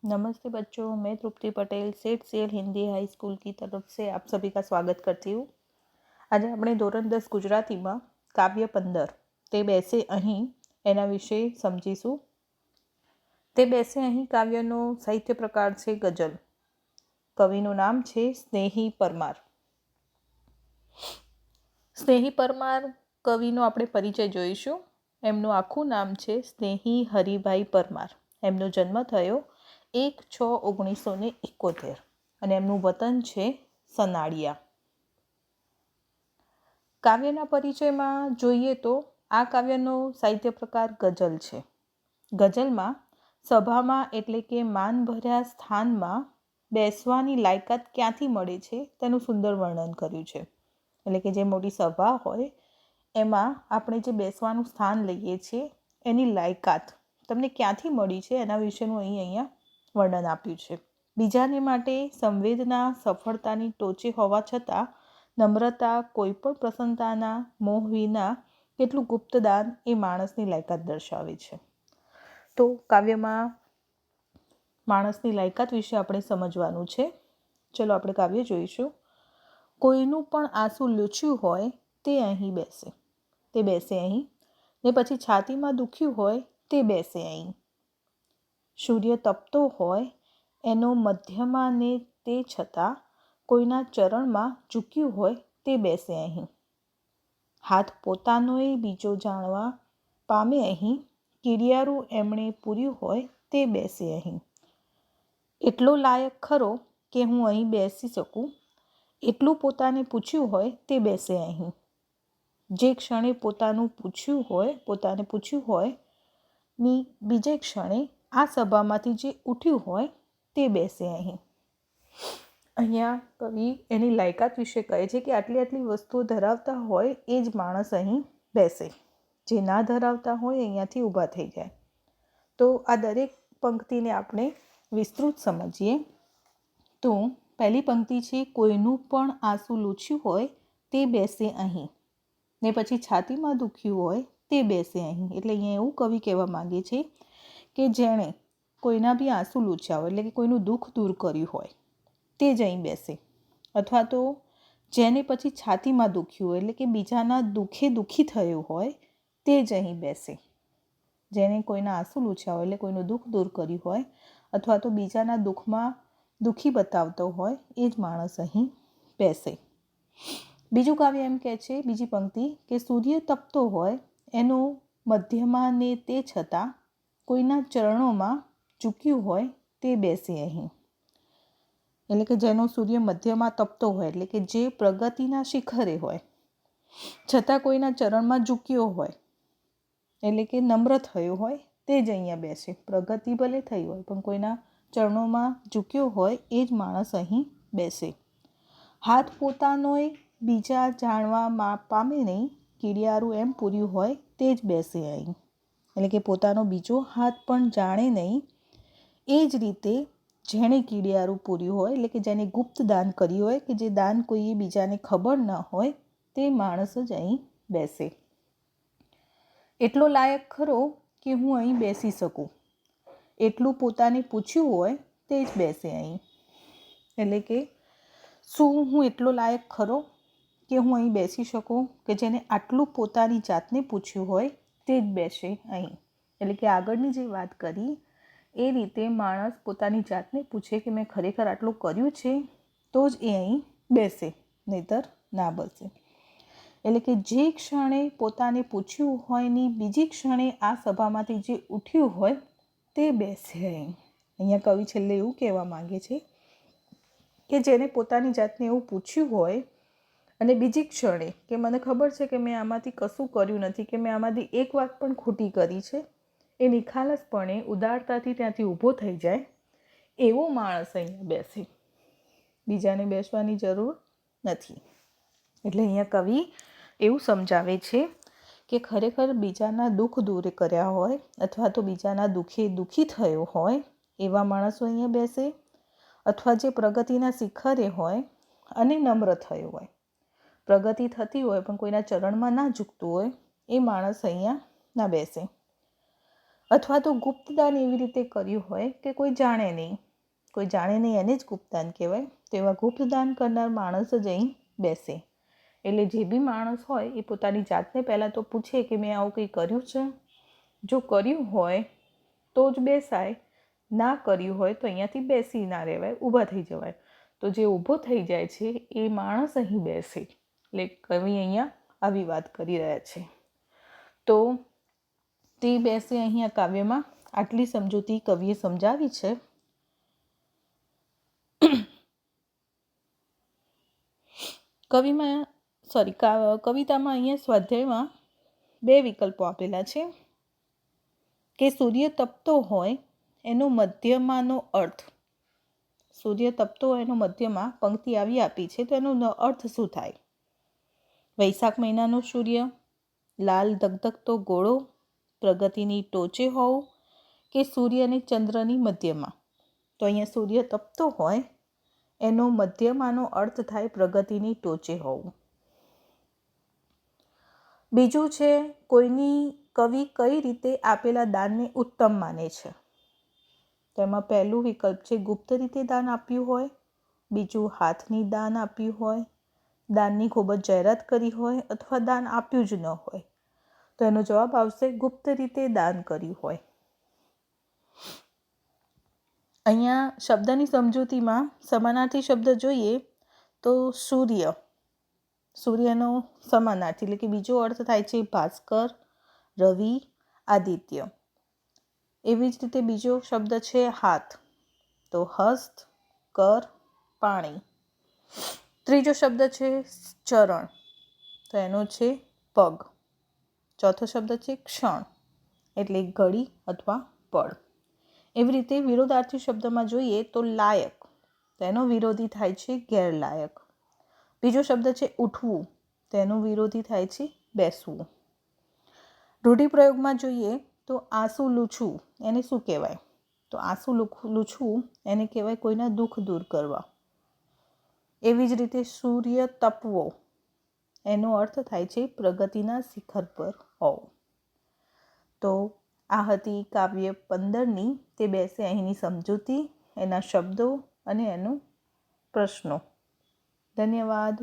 नमस्ते बच्चों, मैं तृप्ति पटेल सेठ सीएल हिंदी हाई स्कूल की तरफ से आप सभी का स्वागत करती हूँ। आज આપણે ધોરણ 10 ગુજરાતીમાં કાવ્ય 15 તે બેસે અહીં એના વિશે સમજીશું। તે બેસે અહીં કાવ્યનો સાહિત્ય પ્રકાર છે ગઝલ। કવિનું નામ છે સ્નેહી પરમાર। સ્નેહી પરમાર કવિનો આપણે પરિચય જોઈશું। એમનું આખું નામ છે સ્નેહી હરિભાઈ પરમાર। એમનો જન્મ થયો 1/6/1971 અને એમનું વતન છે સનાળિયા। કાવ્યના પરિચયમાં જોઈએ તો આ કાવ્યનો સાહિત્ય પ્રકાર ગઝલ છે। ગઝલમાં સભામાં એટલે કે માનભર્યા સ્થાનમાં બેસવાની લાયકાત ક્યાંથી મળે છે તેનું સુંદર વર્ણન કર્યું છે। એટલે કે જે મોટી સભા હોય એમાં આપણે જે બેસવાનું સ્થાન લઈએ છીએ એની લાયકાત તમને ક્યાંથી મળી છે એના વિશેનું અહીંયા વર્ણન આપ્યું છે। બીજાને માટે સંવેદના સફળતાની ટોચે હોવા છતાં નમ્રતા કોઈપણ પ્રસન્નતાના મોહ વિના કેટલું ગુપ્તદાન એ માણસની લાયકાત દર્શાવે છે। તો કાવ્યમાં માણસની લાયકાત વિશે આપણે સમજવાનું છે। ચલો આપણે કાવ્ય જોઈશું। કોઈનું પણ આંસુ લૂછ્યું હોય તે અહીં બેસે, તે બેસે અહીં ને પછી છાતીમાં દુખ્યું હોય તે બેસે અહીં। સૂર્ય તપતો હોય એનો મધ્યમાં ને તે છતાં કોઈના ચરણમાં ઝૂક્યું હોય તે બેસે અહીં। હાથ પોતાનોય બીજો જાણવા પામે અહીં, કીડિયારું એમણે પૂર્યું હોય તે બેસે અહીં। એટલો લાયક ખરો કે હું અહીં બેસી શકું, એટલું પોતાને પૂછ્યું હોય તે બેસે અહીં। જે ક્ષણે પોતાને પૂછ્યું હોય ની બીજે ક્ષણે આ સભામાંથી જે ઉઠ્યું હોય તે બેસે અહીં। અહીંયા કવિ એની લાયકાત વિશે કહે છે કે આટલી આટલી વસ્તુઓ ધરાવતા હોય એ જ માણસ અહીં બેસે, જે ના ધરાવતા હોય અહીંયાથી ઊભા થઈ જાય। તો આ દરેક પંક્તિને આપણે વિસ્તૃત સમજીએ તો પહેલી પંક્તિ છે કોઈનું પણ આંસુ લૂછ્યું હોય તે બેસે અહીં ને પછી છાતીમાં દુખ્યું હોય તે બેસે અહીં। એટલે અહીંયા એવું કવિ કહેવા માંગે છે કે જેણે કોઈના બી આંસુ લૂછ્યા હોય એટલે કે કોઈનું દુઃખ દૂર કર્યું હોય તે જ અહીં બેસે, અથવા તો જેને પછી છાતીમાં દુખ્યું હોય એટલે કે બીજાના દુઃખે દુઃખી થયું હોય તે જ અહીં બેસે। જેને કોઈના આંસુ લૂછ્યા હોય એટલે કોઈનું દુઃખ દૂર કર્યું હોય અથવા તો બીજાના દુઃખમાં દુઃખી બતાવતો હોય એ જ માણસ અહીં બેસે। બીજું કાવ્ય એમ કહે છે, બીજી પંક્તિ કે સૂર્ય તપતો હોય એનો મધ્યમાં ને તે છતાં કોઈના ચરણોમાં ઝૂક્યું હોય તે બેસે અહીં। એટલે કે જેનો સૂર્ય મધ્યમાં તપતો હોય એટલે કે જે પ્રગતિના શિખરે હોય છતાં કોઈના ચરણમાં ઝૂક્યો હોય એટલે કે નમ્ર થયો હોય તે જ અહીંયા બેસે। પ્રગતિ ભલે થઈ હોય પણ કોઈના ચરણોમાં ઝૂક્યો હોય એ જ માણસ અહીં બેસે। હાથ પોતાનોય બીજા જાણવા પામે નહીં, કીડિયારું એમ પૂર્યું હોય તે જ બેસે અહીં। એટલે કે પોતાનો બીજો હાથ પણ જાણે નહીં એ જ રીતે જેણે કીડિયારું પૂર્યું હોય એટલે કે જેને ગુપ્ત દાન કર્યું હોય કે જે દાન કોઈએ બીજાને ખબર ન હોય તે માણસ જ અહીં બેસે। એટલો લાયક ખરો કે હું અહીં બેસી શકું, એટલું પોતાને પૂછ્યું હોય તે જ બેસે અહીં। એટલે કે શું હું એટલો લાયક ખરો કે હું અહીં બેસી શકું કે જેને આટલું પોતાની જાતને પૂછ્યું હોય તે જ બેસે અહીં। એટલે કે આગળની જે વાત કરી એ રીતે માણસ પોતાની જાતને પૂછે કે મેં ખરેખર આટલું કર્યું છે તો જ એ અહીં બેસે, નહીતર ના બેસે। એટલે કે જે ક્ષણે પોતાને પૂછ્યું હોય ની બીજી ક્ષણે આ સભામાંથી જે ઉઠ્યું હોય તે બેસે અહીં। અહીંયા કવિ છેલ્લે એવું કહેવા માંગે છે કે જેને પોતાની જાતને એવું પૂછ્યું હોય અને બીજી ક્ષણે કે મને ખબર છે કે મેં આમાંથી કશું કર્યું નથી, કે મેં આમાંથી એક વાત પણ ખોટી કરી છે, એ નિખાલસપણે ઉદારતાથી ત્યાંથી ઊભો થઈ જાય એવો માણસ અહીંયા બેસે, બીજાને બેસવાની જરૂર નથી। એટલે અહીંયા કવિ એવું સમજાવે છે કે ખરેખર બીજાના દુઃખ દૂર કર્યા હોય અથવા તો બીજાના દુઃખે દુઃખી થયો હોય એવા માણસો અહીંયા બેસે, અથવા જે પ્રગતિના શિખરે હોય અને નમ્ર થયો હોય, પ્રગતિ થતી હોય પણ કોઈના ચરણમાં ના ઝૂકતું હોય એ માણસ અહીંયા ના બેસે। અથવા તો ગુપ્તદાન એવી રીતે કર્યું હોય કે કોઈ જાણે નહીં એને જ ગુપ્તદાન કહેવાય. તો એવા ગુપ્તદાન કરનાર માણસ જ અહીં બેસે. એટલે જે બી માણસ હોય એ પોતાની જાતને પહેલાં તો પૂછે કે મેં આવું કંઈ કર્યું છે. જો કર્યું હોય તો જ બેસાય, ના કર્યું હોય તો અહીંયાથી બેસી ના રહેવાય, ઊભા થઈ જવાય. તો જે ઊભો થઈ જાય છે એ માણસ અહીં બેસે. એટલે કવિ અહીંયા આવી વાત કરી રહ્યા છે. તો તે બેસે અહીંયા કાવ્યમાં આટલી સમજૂતી કવિએ સમજાવી છે. કવિતામાં અહીંયા સ્વાધ્યાયમાં 2 વિકલ્પો આપેલા છે કે સૂર્ય તપતો હોય એનો મધ્યમાંનો અર્થ. સૂર્ય તપતો હોય એનો મધ્યમાં પંક્તિ આવી આપી છે, તો એનો અર્થ શું થાય? વૈશાખ મહિનાનો સૂર્ય, લાલ ધગધગતો ગોળો, પ્રગતિની ટોચે હોવું કે સૂર્ય અને ચંદ્રની મધ્યમાં. તો અહીંયા સૂર્ય તપતો હોય એનો મધ્યમાંનો અર્થ થાય પ્રગતિની ટોચે હોવું. બીજું છે કોઈની કવિ કઈ રીતે આપેલા દાનને ઉત્તમ માને છે. તો એમાં પહેલું વિકલ્પ છે ગુપ્ત રીતે દાન આપ્યું હોય, બીજું હાથની દાન આપ્યું હોય, દાનની ખૂબ જ જાહેરાત કરી હોય અથવા દાન આપ્યું જ ન હોય. તો એનો જવાબ આવશે ગુપ્ત રીતે દાન કર્યું હોય. અહીંયા શબ્દની સમજૂતીમાં સમાનાર્થી શબ્દ જોઈએ તો સૂર્યનો સમાનાર્થી એટલે કે બીજો અર્થ થાય છે ભાસ્કર, રવિ, આદિત્ય. એવી જ રીતે બીજો શબ્દ છે હાથ, તો હસ્ત, કર, પાણી. ત્રીજો શબ્દ છે ચરણ, તો એનો છે પગ. ચોથો શબ્દ છે ક્ષણ, એટલે ઘડી અથવા પળ. એવી રીતે વિરોધાર્થી શબ્દમાં જોઈએ તો લાયક, તો એનો વિરોધી થાય છે ગેરલાયક. બીજો શબ્દ છે ઉઠવું, તો એનો વિરોધી થાય છે બેસવું. રૂઢિપ્રયોગમાં જોઈએ તો આંસુ લૂછવું એને શું કહેવાય? તો આંસુ લૂછવું એને કહેવાય કોઈના દુઃખ દૂર કરવા. એવી જ રીતે સૂર્ય તપવો એનો અર્થ થાય છે પ્રગતિના શિખર પર હોવું. તો આ હતી કાવ્ય 15ની તે બેસે અહીંની સમજૂતી, એના શબ્દો અને એનું પ્રશ્નો. ધન્યવાદ.